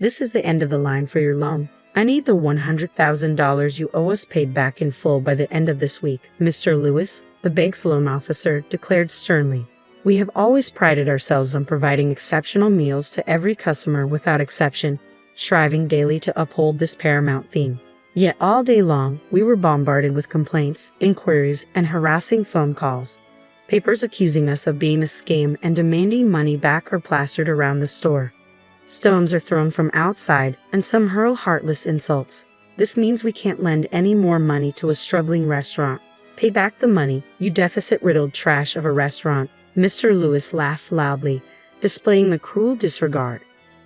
This is the end of the line for your loan. I need the $100,000 you owe us paid back in full by the end of this week, Mr. Lewis, the bank's loan officer, declared sternly. We have always prided ourselves on providing exceptional meals to every customer without exception, striving daily to uphold this paramount theme. Yet all day long, we were bombarded with complaints, inquiries, and harassing phone calls. Papers accusing us of being a scam and demanding money back are plastered around the store. Stones are thrown from outside, and some hurl heartless insults. This means we can't lend any more money to a struggling restaurant. Pay back the money, you deficit-riddled trash of a restaurant. Mr. Lewis laughed loudly, displaying the cruel disregard.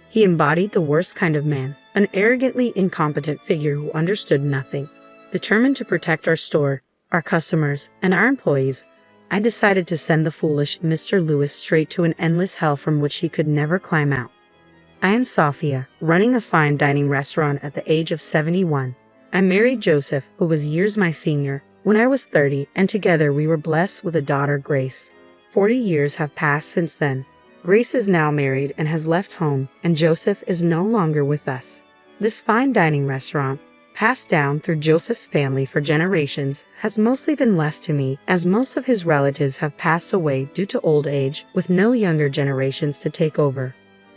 He embodied the worst kind of man, an arrogantly incompetent figure who understood nothing. Determined to protect our store, our customers, and our employees, I decided to send the foolish Mr. Lewis straight to an endless hell from which he could never climb out. I am Sophia, running a fine dining restaurant at the age of 71. I married Joseph, who was years my senior, when I was 30, and together we were blessed with a daughter, Grace. 40 years have passed since then. Grace is now married and has left home, and Joseph is no longer with us. This fine dining restaurant, passed down through Joseph's family for generations, has mostly been left to me, as most of his relatives have passed away due to old age, with no younger generations to take over.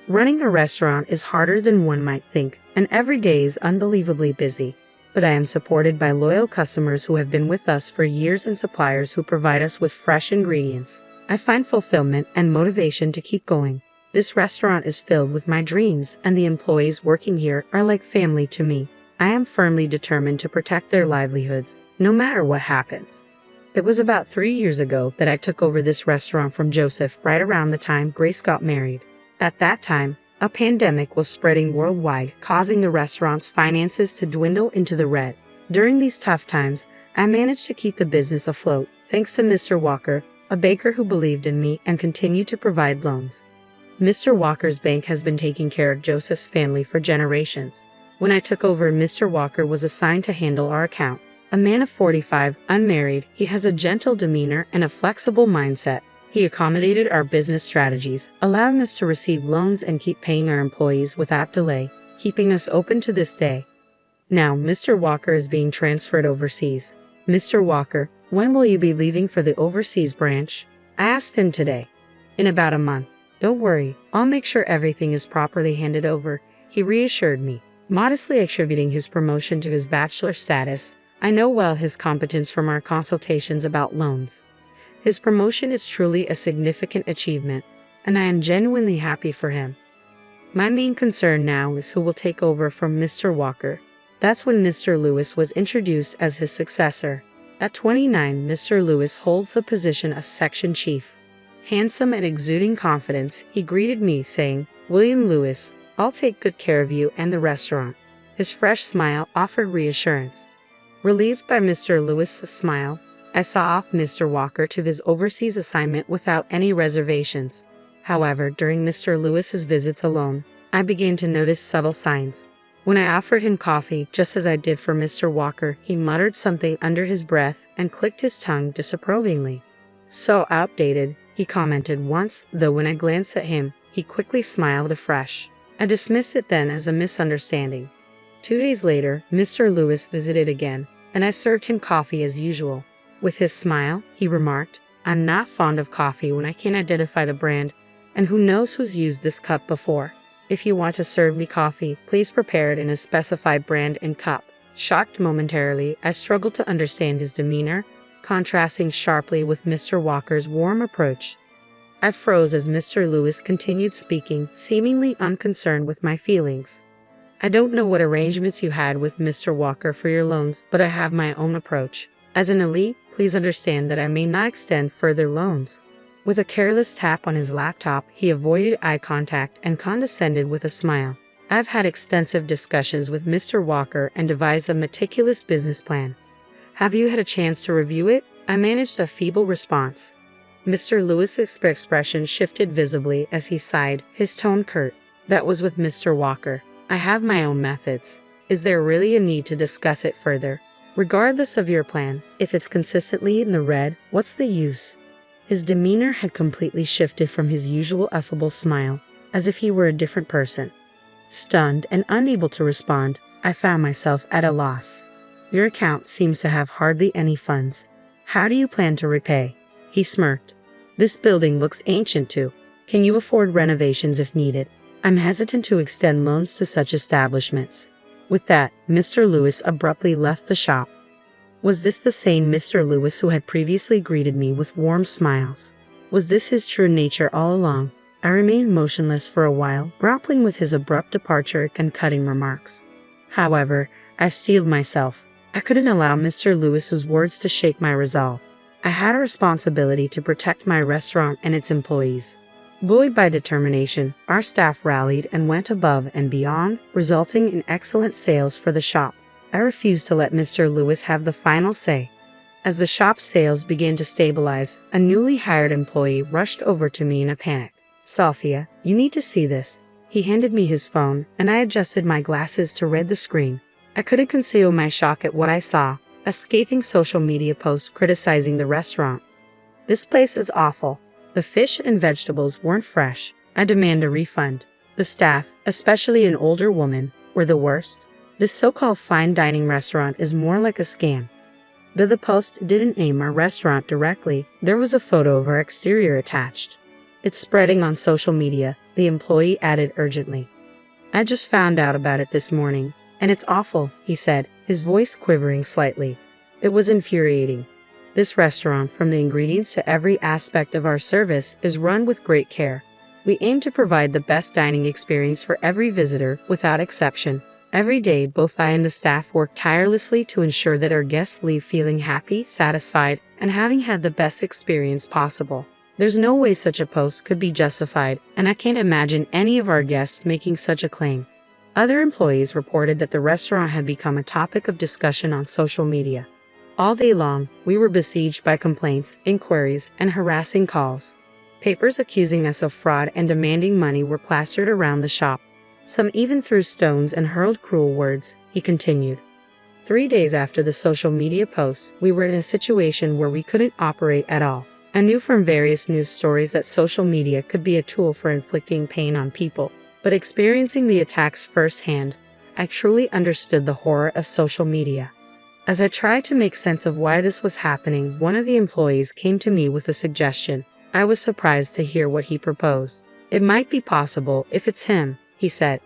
Running a restaurant is harder than one might think, and every day is unbelievably busy. But I am supported by loyal customers who have been with us for years and suppliers who provide us with fresh ingredients. I find fulfillment and motivation to keep going. This restaurant is filled with my dreams, and the employees working here are like family to me. I am firmly determined to protect their livelihoods, no matter what happens. It was about 3 years ago that I took over this restaurant from Joseph, right around the time Grace got married. At that time, a pandemic was spreading worldwide, causing the restaurant's finances to dwindle into the red. During these tough times, I managed to keep the business afloat, thanks to Mr. Walker, a banker who believed in me and continued to provide loans. Mr. Walker's bank has been taking care of Joseph's family for generations. When I took over, Mr. Walker was assigned to handle our account. A man of 45, unmarried, he has a gentle demeanor and a flexible mindset. He accommodated our business strategies, allowing us to receive loans and keep paying our employees without delay, keeping us open to this day. Now, Mr. Walker is being transferred overseas. Mr. Walker, when will you be leaving for the overseas branch? I asked him today. In about a month. Don't worry, I'll make sure everything is properly handed over, he reassured me. Modestly attributing his promotion to his bachelor status, I know well his competence from our consultations about loans. His promotion is truly a significant achievement, and I am genuinely happy for him. My main concern now is who will take over from Mr. Walker. That's when Mr. Lewis was introduced as his successor. At 29, Mr. Lewis holds the position of section chief. Handsome and exuding confidence, he greeted me saying, "William Lewis, I'll take good care of you and the restaurant." His fresh smile offered reassurance. Relieved by Mr. Lewis's smile, I saw off Mr. Walker to his overseas assignment without any reservations. However, during Mr. Lewis's visits alone, I began to notice subtle signs. When I offered him coffee, just as I did for Mr. Walker, he muttered something under his breath and clicked his tongue disapprovingly. "So outdated," he commented once, though when I glanced at him, he quickly smiled afresh. I dismissed it then as a misunderstanding. 2 days later, Mr. Lewis visited again, and I served him coffee as usual. With his smile, he remarked, "I'm not fond of coffee when I can't identify the brand, and who knows who's used this cup before. If you want to serve me coffee, please prepare it in a specified brand and cup." Shocked momentarily, I struggled to understand his demeanor, contrasting sharply with Mr. Walker's warm approach. I froze as Mr. Lewis continued speaking, seemingly unconcerned with my feelings. "I don't know what arrangements you had with Mr. Walker for your loans, but I have my own approach. As an elite, please understand that I may not extend further loans." With a careless tap on his laptop, he avoided eye contact and condescended with a smile. "I've had extensive discussions with Mr. Walker and devised a meticulous business plan. Have you had a chance to review it?" I managed a feeble response. Mr. Lewis's expression shifted visibly as he sighed, his tone curt. "That was with Mr. Walker. I have my own methods. Is there really a need to discuss it further? Regardless of your plan, if it's consistently in the red, what's the use?" His demeanor had completely shifted from his usual affable smile, as if he were a different person. Stunned and unable to respond, I found myself at a loss. Your account seems to have hardly any funds. How do you plan to repay? He smirked. This building looks ancient too. Can you afford renovations if needed? I'm hesitant to extend loans to such establishments. With that, Mr. Lewis abruptly left the shop. Was this the same Mr. Lewis who had previously greeted me with warm smiles? Was this his true nature all along? I remained motionless for a while, grappling with his abrupt departure and cutting remarks. However, I steeled myself. I couldn't allow Mr. Lewis's words to shake my resolve. I had a responsibility to protect my restaurant and its employees. Buoyed by determination, our staff rallied and went above and beyond, resulting in excellent sales for the shop. I refused to let Mr. Lewis have the final say. As the shop's sales began to stabilize, a newly hired employee rushed over to me in a panic. Sophia, you need to see this. He handed me his phone, and I adjusted my glasses to read the screen. I couldn't conceal my shock at what I saw, a scathing social media post criticizing the restaurant. This place is awful. The fish and vegetables weren't fresh. I demand a refund. The staff, especially an older woman, were the worst. This so-called fine dining restaurant is more like a scam. Though the post didn't name our restaurant directly, there was a photo of our exterior attached. It's spreading on social media, the employee added urgently. I just found out about it this morning, and it's awful, he said, his voice quivering slightly. It was infuriating. This restaurant, from the ingredients to every aspect of our service, is run with great care. We aim to provide the best dining experience for every visitor, without exception. Every day, both I and the staff work tirelessly to ensure that our guests leave feeling happy, satisfied, and having had the best experience possible. There's no way such a post could be justified, and I can't imagine any of our guests making such a claim. Other employees reported that the restaurant had become a topic of discussion on social media. All day long, we were besieged by complaints, inquiries, and harassing calls. Papers accusing us of fraud and demanding money were plastered around the shop. Some even threw stones and hurled cruel words, he continued. 3 days after the social media post, we were in a situation where we couldn't operate at all. I knew from various news stories that social media could be a tool for inflicting pain on people, but experiencing the attacks firsthand, I truly understood the horror of social media. As I tried to make sense of why this was happening, one of the employees came to me with a suggestion. I was surprised to hear what he proposed. It might be possible if it's him, he said.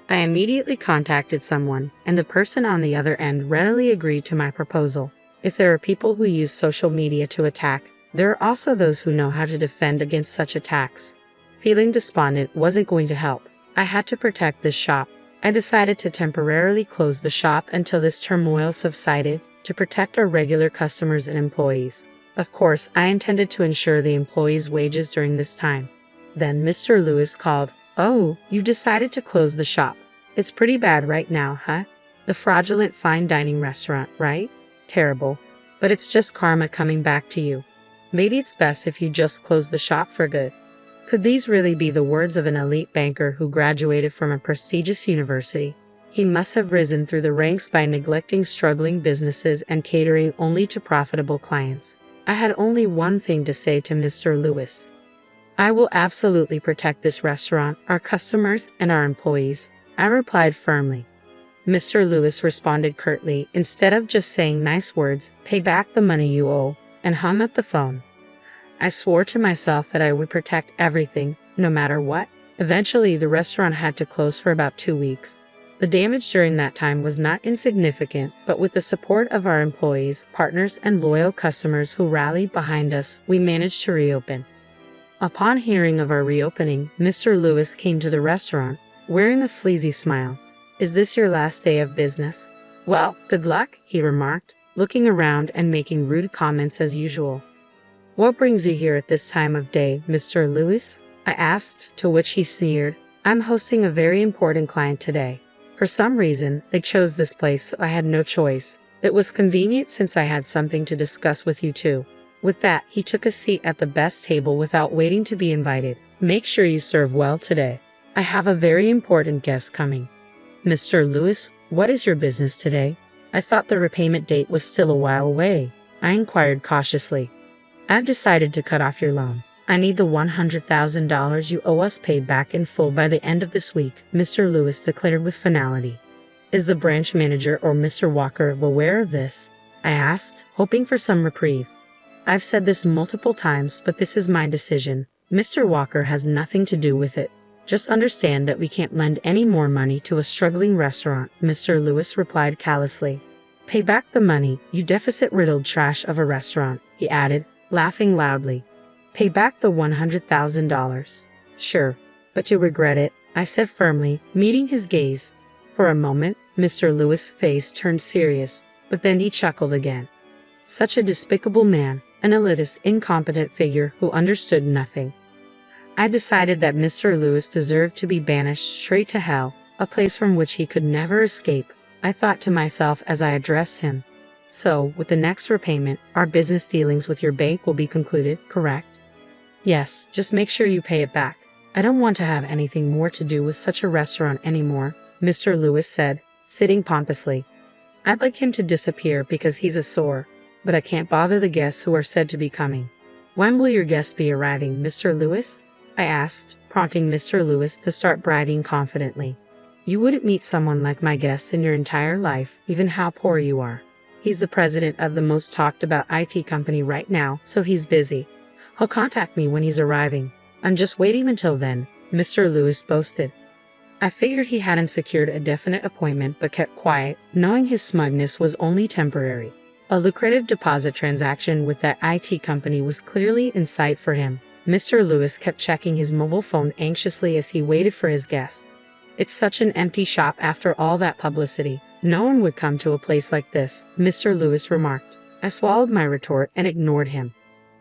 I immediately contacted someone, and the person on the other end readily agreed to my proposal. If there are people who use social media to attack, there are also those who know how to defend against such attacks. Feeling despondent wasn't going to help. I had to protect this shop. I decided to temporarily close the shop until this turmoil subsided, to protect our regular customers and employees. Of course, I intended to ensure the employees' wages during this time. Then Mr. Lewis called. Oh, you decided to close the shop. It's pretty bad right now, huh? The fraudulent fine dining restaurant, right? Terrible. But it's just karma coming back to you. Maybe it's best if you just close the shop for good. Could these really be the words of an elite banker who graduated from a prestigious university? He must have risen through the ranks by neglecting struggling businesses and catering only to profitable clients. I had only one thing to say to Mr. Lewis. I will absolutely protect this restaurant, our customers, and our employees, I replied firmly. Mr. Lewis responded curtly, instead of just saying nice words, pay back the money you owe, and hung up the phone. I swore to myself that I would protect everything, no matter what. Eventually, the restaurant had to close for about 2 weeks. The damage during that time was not insignificant, but with the support of our employees, partners, and loyal customers who rallied behind us, we managed to reopen. Upon hearing of our reopening, Mr. Lewis came to the restaurant, wearing a sleazy smile. Is this your last day of business? Well, good luck, he remarked, looking around and making rude comments as usual. What brings you here at this time of day, Mr. Lewis? I asked, to which he sneered. I'm hosting a very important client today. For some reason, they chose this place, so I had no choice. It was convenient since I had something to discuss with you too. With that, he took a seat at the best table without waiting to be invited. Make sure you serve well today. I have a very important guest coming. Mr. Lewis, what is your business today? I thought the repayment date was still a while away. I inquired cautiously. I've decided to cut off your loan. I need the $100,000 you owe us paid back in full by the end of this week, Mr. Lewis declared with finality. Is the branch manager or Mr. Walker aware of this? I asked, hoping for some reprieve. I've said this multiple times, but this is my decision. Mr. Walker has nothing to do with it. Just understand that we can't lend any more money to a struggling restaurant, Mr. Lewis replied callously. Pay back the money, you deficit-riddled trash of a restaurant, he added, laughing loudly. Pay back the $100,000. Sure, but you'll regret it, I said firmly, meeting his gaze. For a moment, Mr. Lewis' face turned serious, but then he chuckled again. Such a despicable man, an elitist, incompetent figure who understood nothing. I decided that Mr. Lewis deserved to be banished straight to hell, a place from which he could never escape, I thought to myself as I addressed him. So, with the next repayment, our business dealings with your bank will be concluded, correct? Yes, just make sure you pay it back. I don't want to have anything more to do with such a restaurant anymore, Mr. Lewis said, sitting pompously. I'd like him to disappear because he's a sore, but I can't bother the guests who are said to be coming. When will your guests be arriving, Mr. Lewis? I asked, prompting Mr. Lewis to start bragging confidently. You wouldn't meet someone like my guests in your entire life, even how poor you are. He's the president of the most talked about IT company right now, so he's busy. He'll contact me when he's arriving. I'm just waiting until then, Mr. Lewis boasted. I figured he hadn't secured a definite appointment but kept quiet, knowing his smugness was only temporary. A lucrative deposit transaction with that IT company was clearly in sight for him. Mr. Lewis kept checking his mobile phone anxiously as he waited for his guests. It's such an empty shop after all that publicity. No one would come to a place like this, Mr. Lewis remarked. I swallowed my retort and ignored him.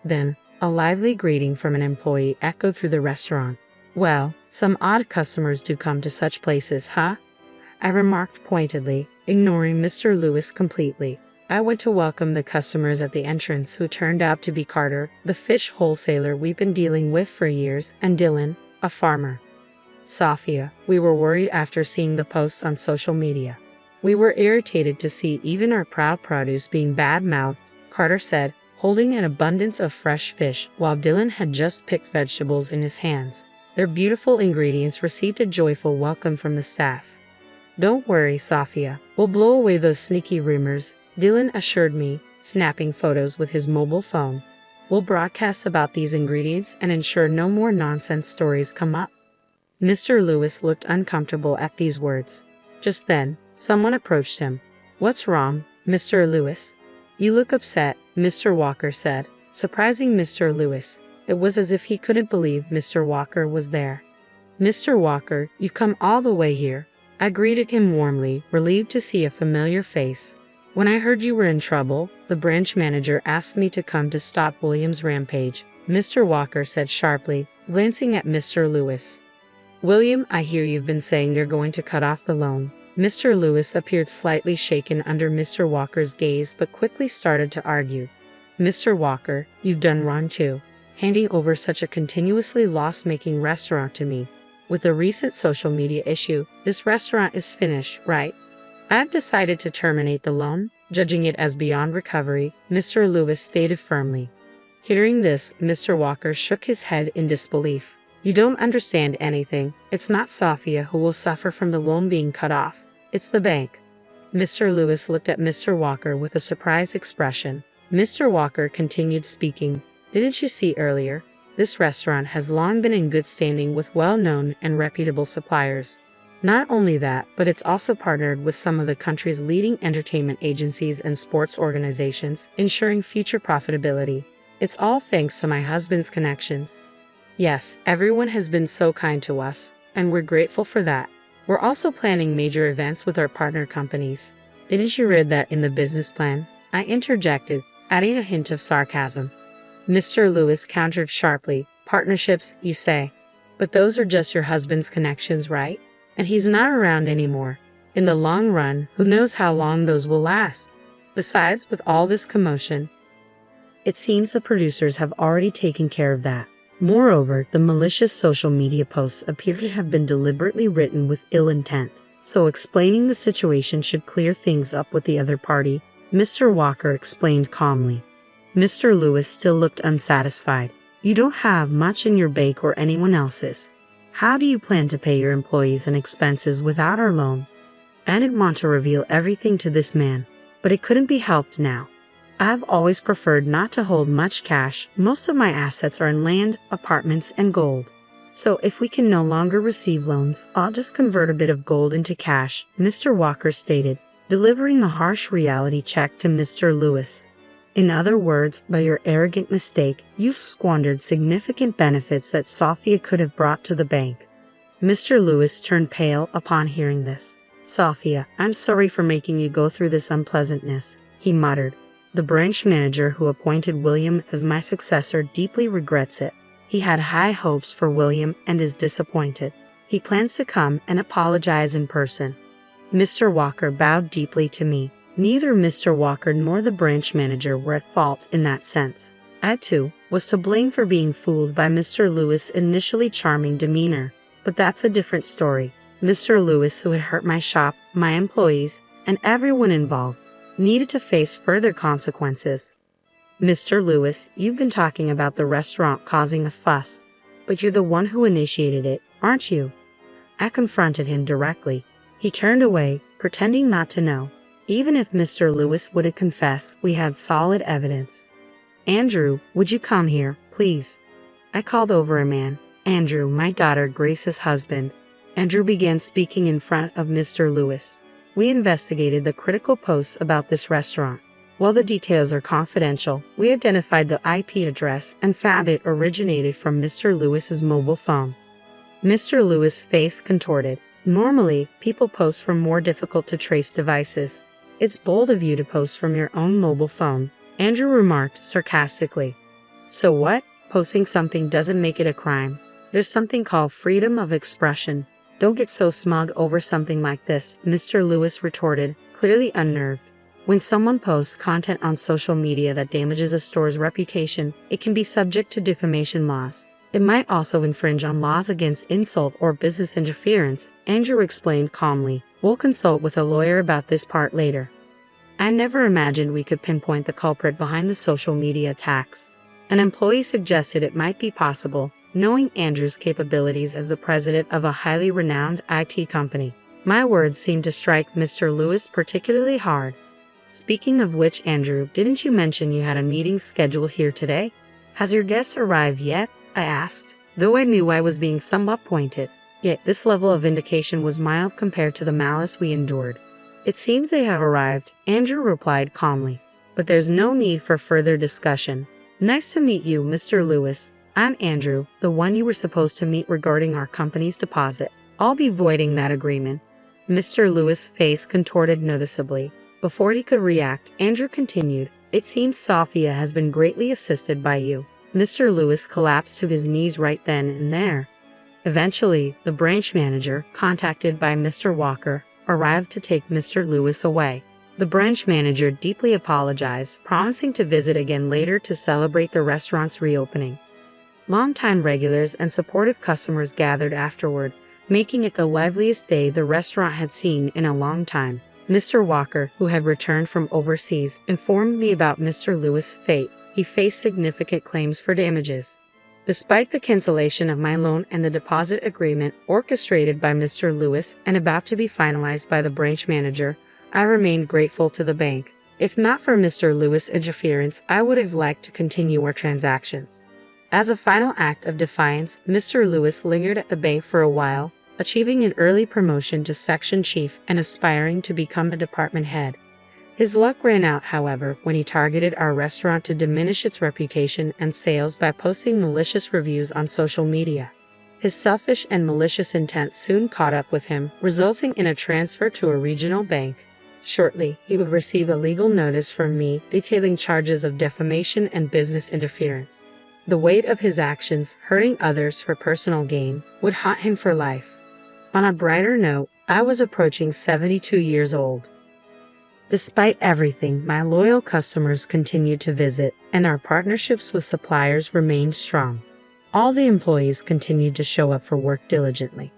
Then, a lively greeting from an employee echoed through the restaurant. Well, some odd customers do come to such places, huh? I remarked pointedly, ignoring Mr. Lewis completely. I went to welcome the customers at the entrance, who turned out to be Carter, the fish wholesaler we've been dealing with for years, and Dylan, a farmer. Sophia, we were worried after seeing the posts on social media. We were irritated to see even our proud produce being bad-mouthed, Carter said, holding an abundance of fresh fish while Dylan had just picked vegetables in his hands. Their beautiful ingredients received a joyful welcome from the staff. Don't worry, Sophia, we'll blow away those sneaky rumors, Dylan assured me, snapping photos with his mobile phone. We'll broadcast about these ingredients and ensure no more nonsense stories come up. Mr. Lewis looked uncomfortable at these words. Just then, someone approached him. What's wrong, Mr. Lewis? You look upset, Mr. Walker said, surprising Mr. Lewis. It was as if he couldn't believe Mr. Walker was there. Mr. Walker, you've come all the way here. I greeted him warmly, relieved to see a familiar face. When I heard you were in trouble, the branch manager asked me to come to stop William's rampage, Mr. Walker said sharply, glancing at Mr. Lewis. William, I hear you've been saying you're going to cut off the loan. Mr. Lewis appeared slightly shaken under Mr. Walker's gaze but quickly started to argue. Mr. Walker, you've done wrong too, handing over such a continuously loss-making restaurant to me. With the recent social media issue, this restaurant is finished, right? I've decided to terminate the loan, judging it as beyond recovery, Mr. Lewis stated firmly. Hearing this, Mr. Walker shook his head in disbelief. You don't understand anything. It's not Sophia who will suffer from the loan being cut off. It's the bank. Mr. Lewis looked at Mr. Walker with a surprised expression. Mr. Walker continued speaking. Didn't you see earlier? This restaurant has long been in good standing with well-known and reputable suppliers. Not only that, but it's also partnered with some of the country's leading entertainment agencies and sports organizations, ensuring future profitability. It's all thanks to my husband's connections. Yes, everyone has been so kind to us, and we're grateful for that. We're also planning major events with our partner companies. Didn't you read that in the business plan? I interjected, adding a hint of sarcasm. Mr. Lewis countered sharply. Partnerships, you say? But those are just your husband's connections, right? And he's not around anymore. In the long run, who knows how long those will last? Besides, with all this commotion, it seems the producers have already taken care of that. Moreover, the malicious social media posts appear to have been deliberately written with ill intent, so explaining the situation should clear things up with the other party, Mr. Walker explained calmly. Mr. Lewis still looked unsatisfied. You don't have much in your bank or anyone else's. How do you plan to pay your employees and expenses without our loan? I didn't want to reveal everything to this man, but it couldn't be helped now. I've always preferred not to hold much cash. Most of my assets are in land, apartments, and gold. So if we can no longer receive loans, I'll just convert a bit of gold into cash, Mr. Walker stated, delivering a harsh reality check to Mr. Lewis. In other words, by your arrogant mistake, you've squandered significant benefits that Sophia could have brought to the bank. Mr. Lewis turned pale upon hearing this. Sophia, I'm sorry for making you go through this unpleasantness, he muttered. The branch manager who appointed William as my successor deeply regrets it. He had high hopes for William and is disappointed. He plans to come and apologize in person. Mr. Walker bowed deeply to me. Neither Mr. Walker nor the branch manager were at fault in that sense. I, too, was to blame for being fooled by Mr. Lewis' initially charming demeanor. But that's a different story. Mr. Lewis, who had hurt my shop, my employees, and everyone involved, needed to face further consequences. Mr. Lewis, you've been talking about the restaurant causing a fuss, but you're the one who initiated it, aren't you? I confronted him directly. He turned away, pretending not to know. Even if Mr. Lewis wouldn't confess, we had solid evidence. Andrew, would you come here, please? I called over a man. Andrew, my daughter Grace's husband. Andrew began speaking in front of Mr. Lewis. We investigated the critical posts about this restaurant. While the details are confidential, we identified the IP address and found it originated from Mr. Lewis's mobile phone. Mr. Lewis' face contorted. Normally, people post from more difficult to trace devices. It's bold of you to post from your own mobile phone, Andrew remarked sarcastically. So what? Posting something doesn't make it a crime. There's something called freedom of expression. Don't get so smug over something like this, Mr. Lewis retorted, clearly unnerved. When someone posts content on social media that damages a store's reputation, it can be subject to defamation laws. It might also infringe on laws against insult or business interference, Andrew explained calmly. We'll consult with a lawyer about this part later. I never imagined we could pinpoint the culprit behind the social media attacks. An employee suggested it might be possible, knowing Andrew's capabilities as the president of a highly renowned IT company. My words seemed to strike Mr. Lewis particularly hard. Speaking of which, Andrew, didn't you mention you had a meeting scheduled here today? Has your guest arrived yet? I asked, though I knew I was being somewhat pointed. Yet this level of vindication was mild compared to the malice we endured. It seems they have arrived, Andrew replied calmly. But there's no need for further discussion. Nice to meet you, Mr. Lewis. I'm Andrew, the one you were supposed to meet regarding our company's deposit. I'll be voiding that agreement. Mr. Lewis' face contorted noticeably. Before he could react, Andrew continued, It seems Sophia has been greatly assisted by you. Mr. Lewis collapsed to his knees right then and there. Eventually, the branch manager, contacted by Mr. Walker, arrived to take Mr. Lewis away. The branch manager deeply apologized, promising to visit again later to celebrate the restaurant's reopening. Longtime regulars and supportive customers gathered afterward, making it the liveliest day the restaurant had seen in a long time. Mr. Walker, who had returned from overseas, informed me about Mr. Lewis' fate. He faced significant claims for damages. Despite the cancellation of my loan and the deposit agreement orchestrated by Mr. Lewis and about to be finalized by the branch manager, I remained grateful to the bank. If not for Mr. Lewis' interference, I would have liked to continue our transactions. As a final act of defiance, Mr. Lewis lingered at the bank for a while, achieving an early promotion to section chief and aspiring to become a department head. His luck ran out, however, when he targeted our restaurant to diminish its reputation and sales by posting malicious reviews on social media. His selfish and malicious intent soon caught up with him, resulting in a transfer to a regional bank. Shortly, he would receive a legal notice from me detailing charges of defamation and business interference. The weight of his actions, hurting others for personal gain, would haunt him for life. On a brighter note, I was approaching 72 years old. Despite everything, my loyal customers continued to visit, and our partnerships with suppliers remained strong. All the employees continued to show up for work diligently.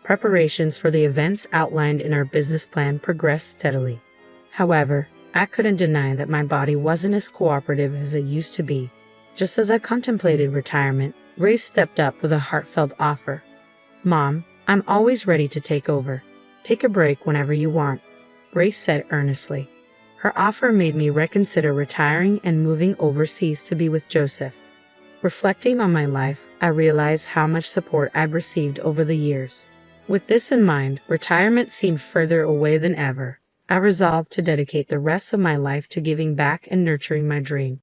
Preparations for the events outlined in our business plan progressed steadily. However, I couldn't deny that my body wasn't as cooperative as it used to be. Just as I contemplated retirement, Grace stepped up with a heartfelt offer. "Mom, I'm always ready to take over. Take a break whenever you want," Grace said earnestly. Her offer made me reconsider retiring and moving overseas to be with Joseph. Reflecting on my life, I realized how much support I've received over the years. With this in mind, retirement seemed further away than ever. I resolved to dedicate the rest of my life to giving back and nurturing my dream.